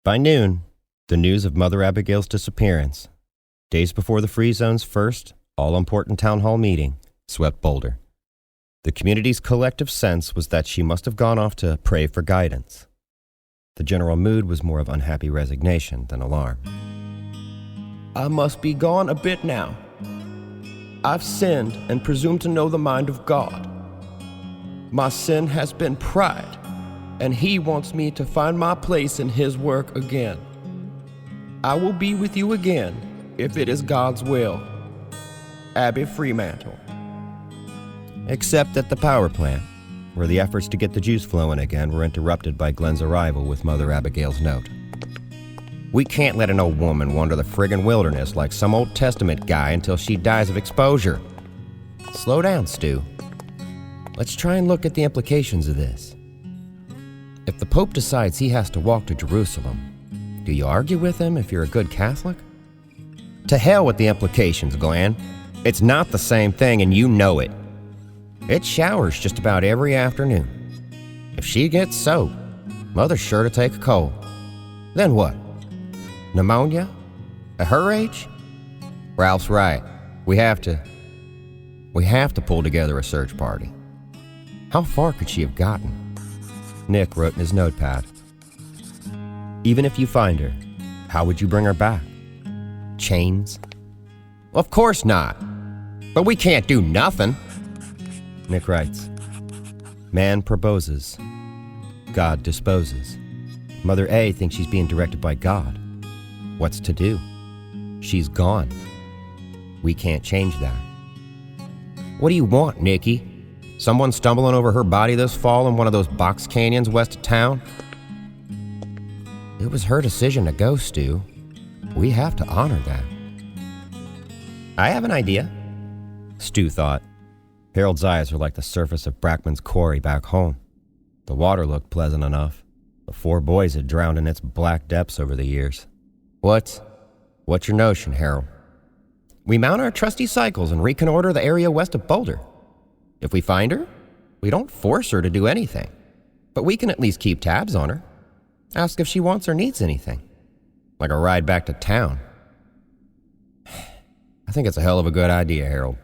By noon, the news of Mother Abigail's disappearance, days before the Free Zone's first all-important town hall meeting, swept Boulder. The community's collective sense was that she must have gone off to pray for guidance. The general mood was more of unhappy resignation than alarm. I must be gone a bit now. I've sinned and presumed to know the mind of God. My sin has been pride, and He wants me to find my place in His work again. I will be with you again, if it is God's will. Abby Fremantle. Except at the power plant, where the efforts to get the juice flowing again were interrupted by Glenn's arrival with Mother Abigail's note. We can't let an old woman wander the friggin' wilderness like some Old Testament guy until she dies of exposure. Slow down, Stu. Let's try and look at the implications of this. If the Pope decides he has to walk to Jerusalem, do you argue with him if you're a good Catholic? To hell with the implications, Glenn. It's not the same thing and you know it. It showers just about every afternoon. If she gets soaked, Mother's sure to take a cold. Then what? Pneumonia? At her age? Ralph's right. We have to pull together a search party. How far could she have gotten? Nick wrote in his notepad. Even if you find her, how would you bring her back? Chains? Of course not. But we can't do nothing. Nick writes, man proposes. God disposes. Mother A thinks she's being directed by God. What's to do? She's gone. We can't change that. What do you want, Nikki? Someone stumbling over her body this fall in one of those box canyons west of town? It was her decision to go, Stu. We have to honor that. I have an idea, Stu thought. Harold's eyes were like the surface of Brackman's quarry back home. The water looked pleasant enough. The four boys had drowned in its black depths over the years. What's your notion, Harold? We mount our trusty cycles and reconnoiter the area west of Boulder. If we find her, we don't force her to do anything, but we can at least keep tabs on her. Ask if she wants or needs anything, like a ride back to town. I think it's a hell of a good idea, Harold.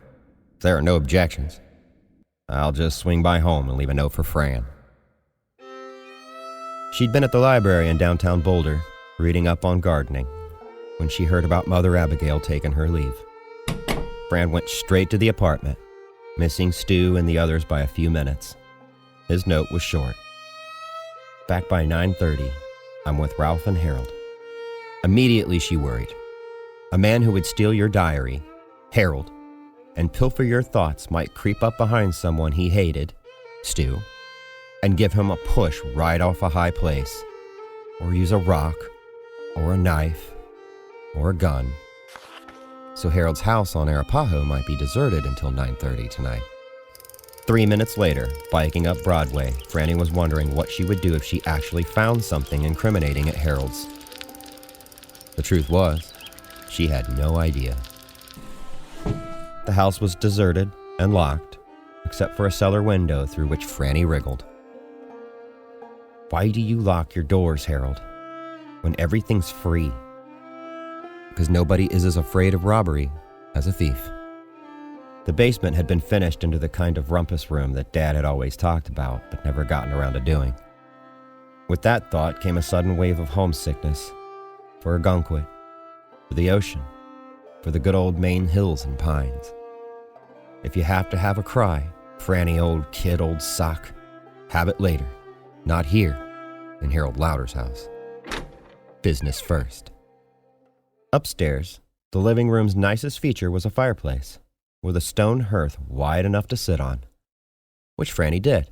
If there are no objections, I'll just swing by home and leave a note for Fran. She'd been at the library in downtown Boulder, reading up on gardening, when she heard about Mother Abigail taking her leave. Fran went straight to the apartment, missing Stu and the others by a few minutes. His note was short. Back by 9:30, I'm with Ralph and Harold. Immediately she worried. A man who would steal your diary, Harold, and pilfer your thoughts might creep up behind someone he hated, Stu, and give him a push right off a high place, or use a rock, or a knife, or a gun. So Harold's house on Arapaho might be deserted until 9:30 tonight. 3 minutes later, biking up Broadway, Franny was wondering what she would do if she actually found something incriminating at Harold's. The truth was, she had no idea. The house was deserted and locked, except for a cellar window through which Franny wriggled. Why do you lock your doors, Harold, when everything's free? Because nobody is as afraid of robbery as a thief. The basement had been finished into the kind of rumpus room that Dad had always talked about but never gotten around to doing. With that thought came a sudden wave of homesickness for Algonquin, for the ocean, for the good old Maine hills and pines. If you have to have a cry, Franny, old kid, old sock, have it later, not here in Harold Lauder's house. Business first. Upstairs, the living room's nicest feature was a fireplace with a stone hearth wide enough to sit on, which Franny did,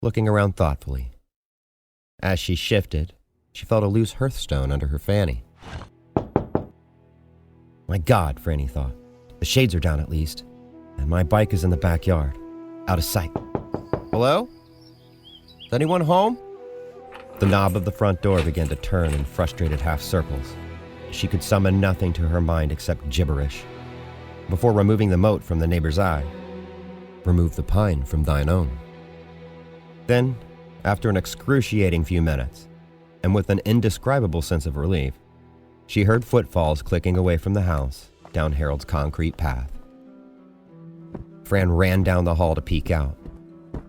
looking around thoughtfully. As she shifted, she felt a loose hearthstone under her fanny. My God, Franny thought, the shades are down at least, and my bike is in the backyard, out of sight. Hello? Is anyone home? The knob of the front door began to turn in frustrated half circles. She could summon nothing to her mind except gibberish. Before removing the mote from the neighbor's eye, remove the pine from thine own. Then, after an excruciating few minutes, and with an indescribable sense of relief, she heard footfalls clicking away from the house down Harold's concrete path. Fran ran down the hall to peek out.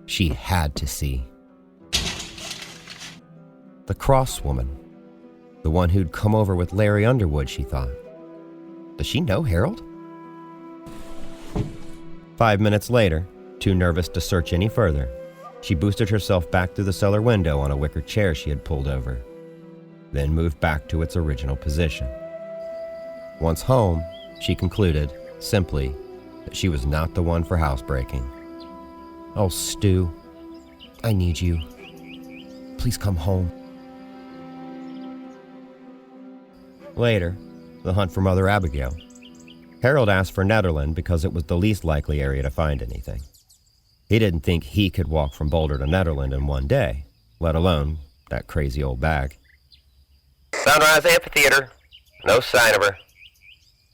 She had to see. The cross woman. The one who'd come over with Larry Underwood, she thought. Does she know Harold? 5 minutes later, too nervous to search any further, she boosted herself back through the cellar window on a wicker chair she had pulled over, then moved back to its original position. Once home, she concluded, simply, that she was not the one for housebreaking. Oh, Stu, I need you. Please come home. Later, the hunt for Mother Abigail. Harold asked for Nederland because it was the least likely area to find anything. He didn't think he could walk from Boulder to Nederland in one day, let alone that crazy old bag. Sunrise Amphitheater. No sign of her.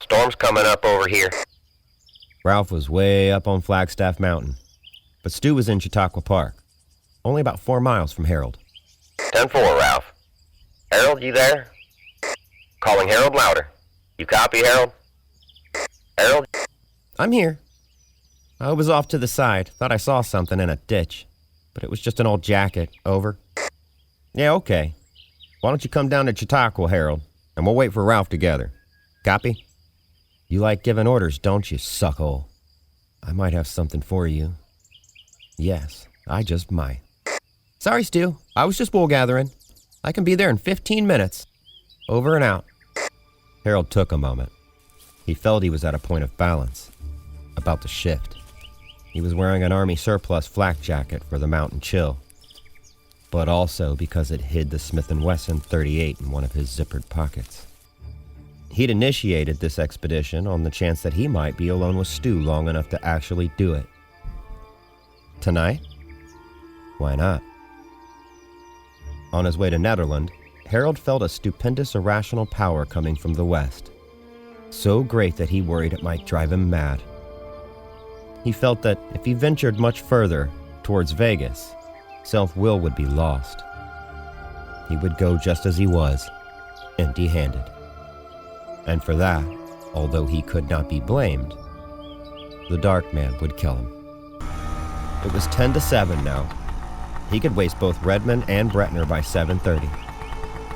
Storm's coming up over here. Ralph was way up on Flagstaff Mountain, but Stu was in Chautauqua Park, only about 4 miles from Harold. 10-4, Ralph. Harold, you there? Calling Harold louder. You copy, Harold? Harold? I'm here. I was off to the side. Thought I saw something in a ditch, but it was just an old jacket. Over. Yeah, okay. Why don't you come down to Chautauqua, Harold, and we'll wait for Ralph together. Copy? You like giving orders, don't you, suckhole? I might have something for you. Yes, I just might. Sorry, Stu. I was just wool gathering. I can be there in 15 minutes. Over and out. Harold took a moment. He felt he was at a point of balance, about to shift. He was wearing an Army surplus flak jacket for the mountain chill, but also because it hid the Smith & Wesson .38 in one of his zippered pockets. He'd initiated this expedition on the chance that he might be alone with Stu long enough to actually do it. Tonight? Why not? On his way to Nederland, Harold felt a stupendous irrational power coming from the west, so great that he worried it might drive him mad. He felt that if he ventured much further towards Vegas, self-will would be lost. He would go just as he was, empty-handed. And for that, although he could not be blamed, the Dark Man would kill him. It was 10-7 now. He could waste both Redmond and Bretner by 7:30.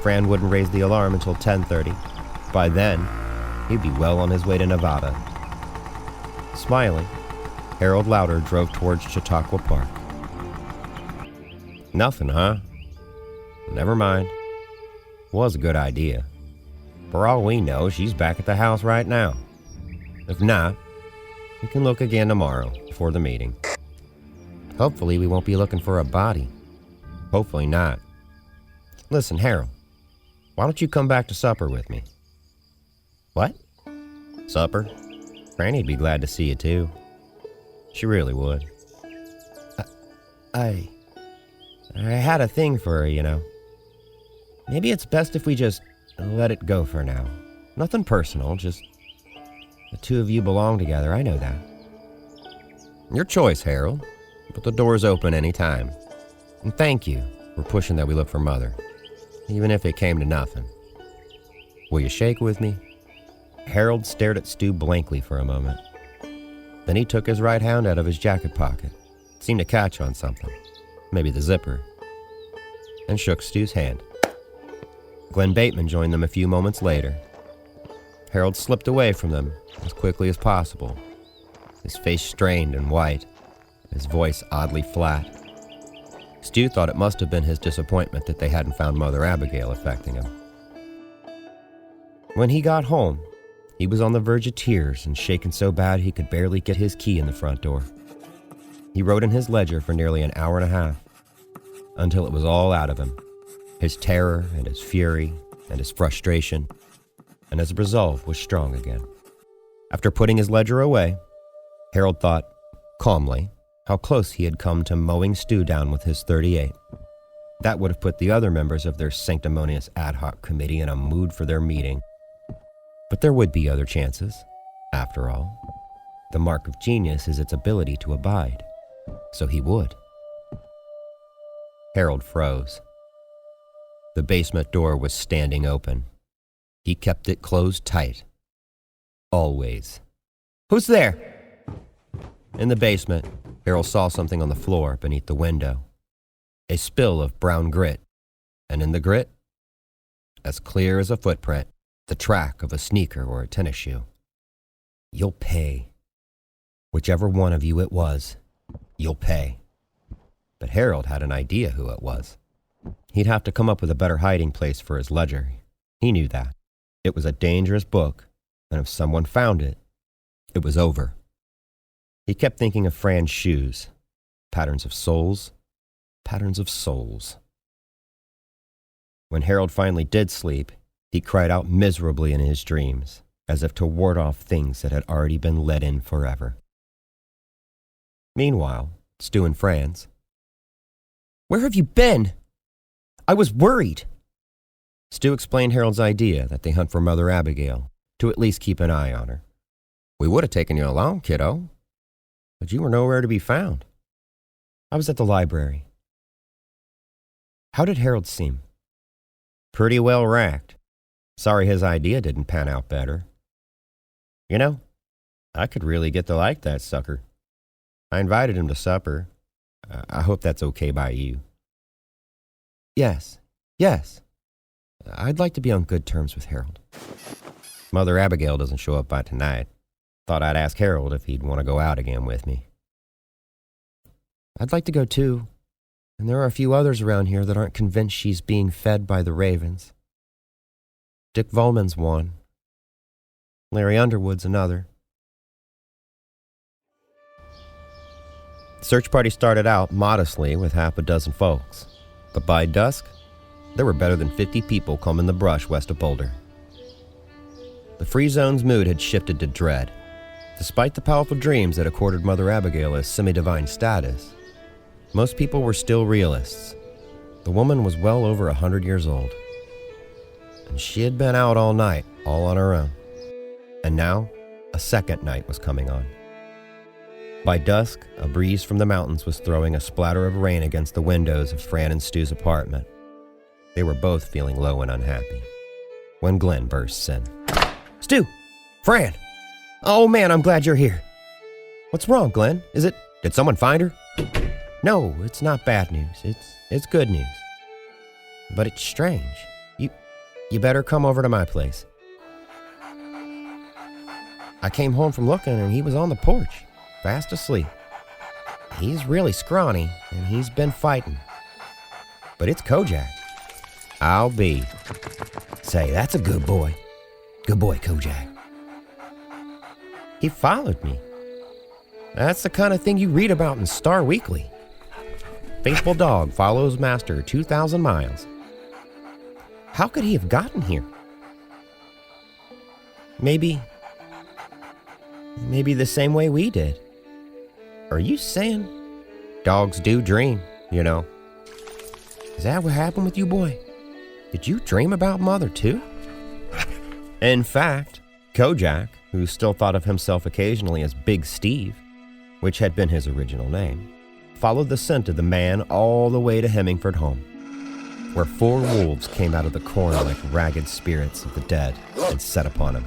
Fran wouldn't raise the alarm until 10:30. By then, he'd be well on his way to Nevada. Smiling, Harold Lauder drove towards Chautauqua Park. Nothing, huh? Never mind. Was a good idea. For all we know, she's back at the house right now. If not, we can look again tomorrow before the meeting. Hopefully we won't be looking for a body. Hopefully not. Listen, Harold, why don't you come back to supper with me? What? Supper? Franny'd be glad to see you too. She really would. I had a thing for her, you know. Maybe it's best if we just let it go for now. Nothing personal, just the two of you belong together, I know that. Your choice, Harold, but the door's open any time. And thank you for pushing that we look for Mother, even if it came to nothing. Will you shake with me? Harold stared at Stu blankly for a moment. Then he took his right hand out of his jacket pocket, seemed to catch on something, maybe the zipper, and shook Stu's hand. Glenn Bateman joined them a few moments later. Harold slipped away from them as quickly as possible, his face strained and white, his voice oddly flat. Stu thought it must have been his disappointment that they hadn't found Mother Abigail affecting him. When he got home, he was on the verge of tears and shaken so bad he could barely get his key in the front door. He wrote in his ledger for nearly an hour and a half, until it was all out of him. His terror and his fury and his frustration, and his resolve was strong again. After putting his ledger away, Harold thought, calmly, how close he had come to mowing Stu down with his .38. That would have put the other members of their sanctimonious ad hoc committee in a mood for their meeting. But there would be other chances, after all. The mark of genius is its ability to abide. So he would. Harold froze. The basement door was standing open. He kept it closed tight. Always. "Who's there?" In the basement, Harold saw something on the floor beneath the window. A spill of brown grit. And in the grit, as clear as a footprint, the track of a sneaker or a tennis shoe. "You'll pay. Whichever one of you it was, you'll pay." But Harold had an idea who it was. He'd have to come up with a better hiding place for his ledger. He knew that. It was a dangerous book, and if someone found it, it was over. He kept thinking of Fran's shoes. Patterns of soles. Patterns of souls. When Harold finally did sleep, he cried out miserably in his dreams, as if to ward off things that had already been let in forever. Meanwhile, Stu and Fran's. "Where have you been? I was worried." Stu explained Harold's idea that they hunt for Mother Abigail, to at least keep an eye on her. "We would have taken you along, kiddo, but you were nowhere to be found." "I was at the library." How did Harold seem? "Pretty well racked. Sorry his idea didn't pan out better. You know, I could really get to like that sucker. I invited him to supper. I hope that's okay by you." Yes. I'd like to be on good terms with Harold." "Mother Abigail doesn't show up by tonight. Thought I'd ask Harold if he'd want to go out again with me." "I'd like to go too. And there are a few others around here that aren't convinced she's being fed by the ravens. Dick Volman's one. Larry Underwood's another." The search party started out modestly with half a dozen folks, but by dusk, there were better than 50 people combing the brush west of Boulder. The Free Zone's mood had shifted to dread. Despite the powerful dreams that accorded Mother Abigail a semi-divine status, most people were still realists. The woman was well over 100 years old, and she had been out all night, all on her own. And now, a second night was coming on. By dusk, a breeze from the mountains was throwing a splatter of rain against the windows of Fran and Stu's apartment. They were both feeling low and unhappy, when Glenn bursts in. "Stu! Fran! Oh man, I'm glad you're here." "What's wrong, Glenn? Did someone find her?" "No, it's not bad news. It's good news. But it's strange. You better come over to my place." "I came home from looking and he was on the porch, fast asleep. He's really scrawny and he's been fighting. But it's Kojak." "I'll be. Say, that's a good boy. Good boy, Kojak." "He followed me. That's the kind of thing you read about in Star Weekly. Faithful dog follows master 2,000 miles. How could he have gotten here? Maybe the same way we did. Are you saying dogs do dream, you know? Is that what happened with you, boy? Did you dream about Mother too?" In fact, Kojak, who still thought of himself occasionally as Big Steve, which had been his original name, followed the scent of the man all the way to Hemingford home, where 4 wolves came out of the corn like ragged spirits of the dead and set upon him.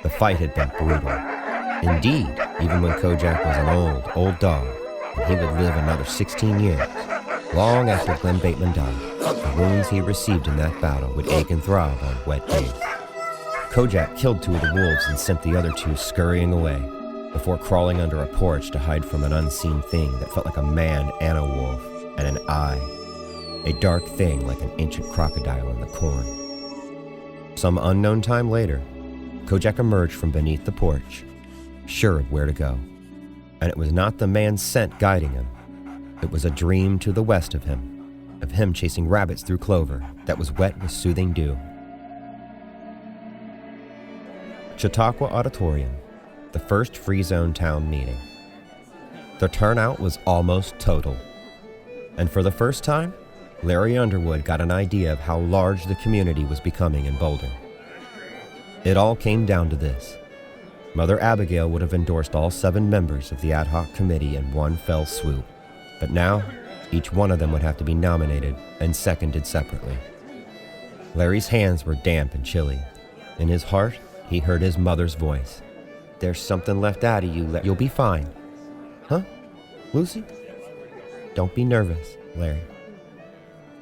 The fight had been brutal. Indeed, even when Kojak was an old dog, and he would live another 16 years, long after Glenn Bateman died, the wounds he received in that battle would ache and throb on wet days. Kojak killed 2 of the wolves and sent the other 2 scurrying away, before crawling under a porch to hide from an unseen thing that felt like a man and a wolf, and an eye, a dark thing like an ancient crocodile in the corn. Some unknown time later, Kojak emerged from beneath the porch, sure of where to go, and it was not the man's scent guiding him. It was a dream to the west of him chasing rabbits through clover that was wet with soothing dew. Chautauqua Auditorium, the first Free Zone town meeting. The turnout was almost total, and for the first time, Larry Underwood got an idea of how large the community was becoming in Boulder. It all came down to this. Mother Abigail would have endorsed all 7 members of the ad hoc committee in one fell swoop, But now, each one of them would have to be nominated and seconded separately. Larry's hands were damp and chilly. In his heart, he heard his mother's voice. "There's something left out of you, You'll be fine." "Huh? Lucy?" "Don't be nervous, Larry."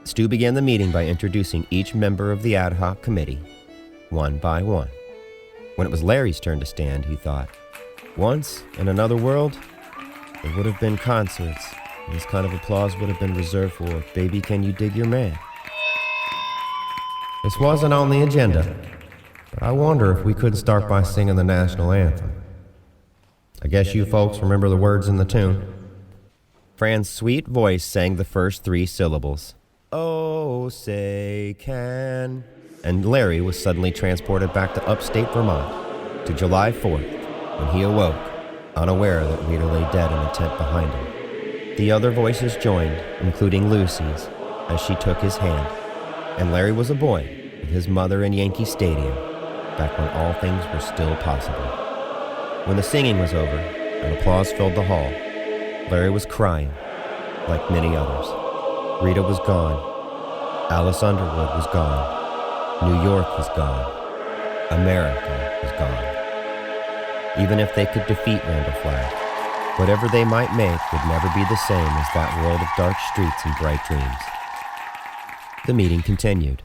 Stu began the meeting by introducing each member of the ad hoc committee, one by one. When it was Larry's turn to stand, he thought, once, in another world, there would have been concerts. This kind of applause would have been reserved for Baby Can You Dig Your Man. This wasn't on the agenda, but I wonder if we could start by singing the national anthem. I guess you folks remember the words in the tune. Fran's sweet voice sang the first 3 syllables. "Oh, say can." And Larry was suddenly transported back to upstate Vermont, to July 4th, when he awoke, unaware that Rita lay dead in a tent behind him. The other voices joined, including Lucy's, as she took his hand. And Larry was a boy, with his mother in Yankee Stadium, back when all things were still possible. When the singing was over, and applause filled the hall, Larry was crying, like many others. Rita was gone. Alice Underwood was gone. New York was gone. America was gone. Even if they could defeat Randall Flagg, whatever they might make would never be the same as that world of dark streets and bright dreams. The meeting continued.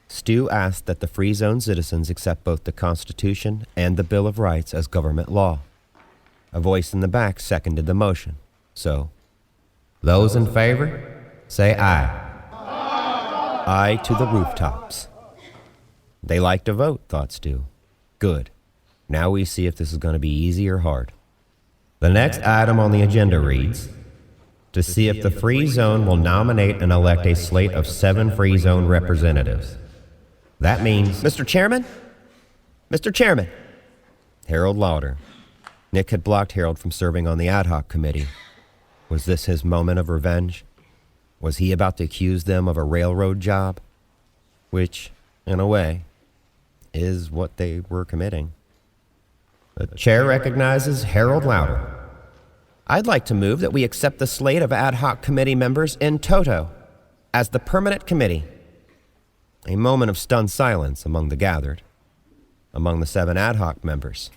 Stu asked that the Free Zone citizens accept both the Constitution and the Bill of Rights as government law. A voice in the back seconded the motion. So, those in favor, say aye. Aye to the rooftops. They like to vote, thought Stu. Good. Now we see if this is going to be easy or hard. The next item on the agenda reads, to see if the Free Zone will nominate and elect a slate of 7 Free Zone representatives. That means... Mr. Chairman? Mr. Chairman! Harold Lauder. Nick had blocked Harold from serving on the ad hoc committee. Was this his moment of revenge? Was he about to accuse them of a railroad job? Which, in a way, is what they were committing. The chair recognizes Harold Lauder. I'd like to move that we accept the slate of ad hoc committee members in toto, as the permanent committee. A moment of stunned silence among the gathered, among the 7 ad hoc members.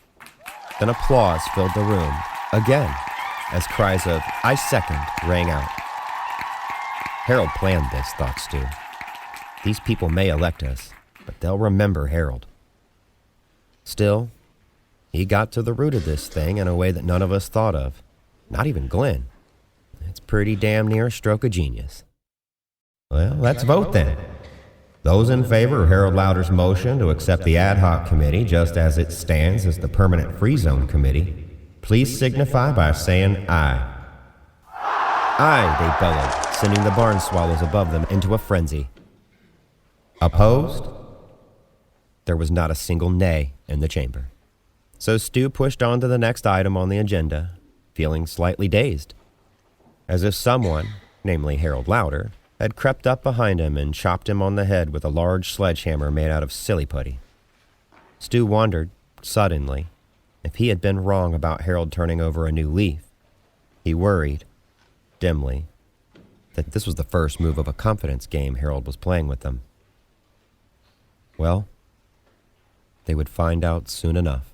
Then applause filled the room, again, as cries of, "I second," rang out. Harold planned this, thought Stu. These people may elect us, but they'll remember Harold. Still, he got to the root of this thing in a way that none of us thought of. Not even Glenn. It's pretty damn near a stroke of genius. Well, let's vote then. Those in favor of Harold Lauder's motion to accept the ad hoc committee just as it stands as the permanent Free Zone committee, please signify by saying aye. Aye, they bellowed, sending the barn swallows above them into a frenzy. Opposed? There was not a single nay in the chamber. So Stu pushed on to the next item on the agenda, feeling slightly dazed, as if someone, namely Harold Lauder, had crept up behind him and chopped him on the head with a large sledgehammer made out of silly putty. Stu wondered, suddenly, if he had been wrong about Harold turning over a new leaf. He worried, dimly, that this was the first move of a confidence game Harold was playing with them. Well, they would find out soon enough.